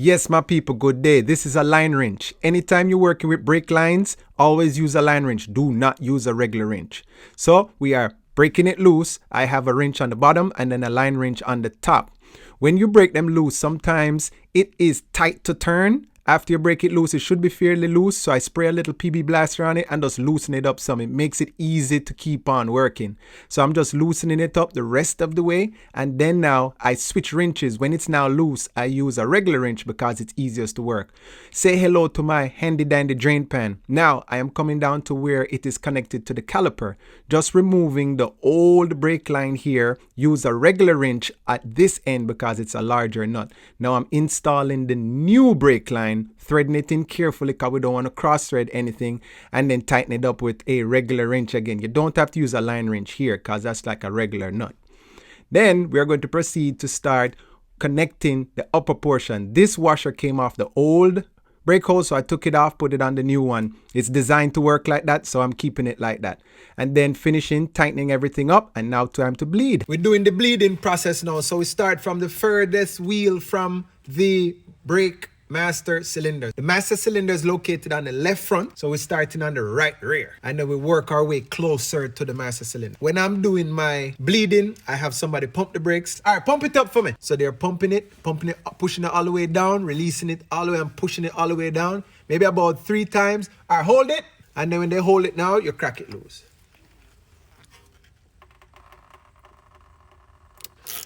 Yes, my people, good day. This is a line wrench. Anytime you're working with brake lines, always use a line wrench. Do not use a regular wrench. So we are breaking it loose. I have a wrench on the bottom and then a line wrench on the top. When you break them loose, sometimes it is tight to turn. After you break it loose, it should be fairly loose. So I spray a little PB blaster on it and just loosen it up some. It makes it easy to keep on working. So I'm just loosening it up the rest of the way. And then now I switch wrenches. When it's now loose, I use a regular wrench because it's easiest to work. Say hello to my handy dandy drain pan. Now I am coming down to where it is connected to the caliper. Just removing the old brake line here. Use a regular wrench at this end because it's a larger nut. Now I'm installing the new brake line, threading it in carefully because we don't want to cross thread anything, and then tighten it up with a regular wrench again. You don't have to use a line wrench here because that's like a regular nut. Then we are going to proceed to start connecting the upper portion. This washer came off the old brake hose, so I took it off, put it on the new one. It's designed to work like that, so I'm keeping it like that. And then finishing, tightening everything up, and now time to bleed. We're doing the bleeding process now, so we start from the furthest wheel from the brake master cylinder. The master cylinder is located on the left front, so we're starting on the right rear, and then we work our way closer to the master cylinder. When I'm doing my bleeding, I have somebody pump the brakes. All right, pump it up for me. So they're pumping it, pushing it all the way down, releasing it all the way and pushing it all the way down, maybe about 3 times. All right, hold it, and then when they hold it now, you crack it loose.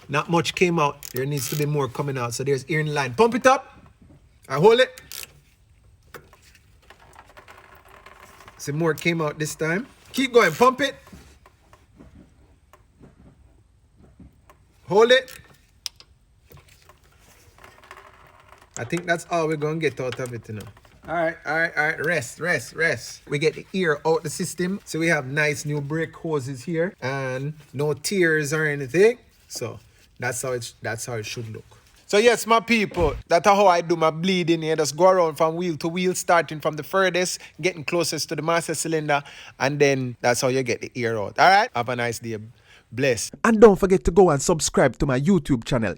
Not much came out. There needs to be more coming out, so there's ear in line. Pump it up. I hold it. Some more came out this time. Keep going. Pump it. Hold it. I think that's all we're going to get out of it now. All right. Rest. We get the ear out the system. So we have nice new brake hoses here and no tears or anything. So that's how it should look. So yes, my people, that's how I do my bleeding here. Just go around from wheel to wheel, starting from the furthest, getting closest to the master cylinder, and then that's how you get the ear out. All right? Have a nice day. Bless. And don't forget to go and subscribe to my YouTube channel.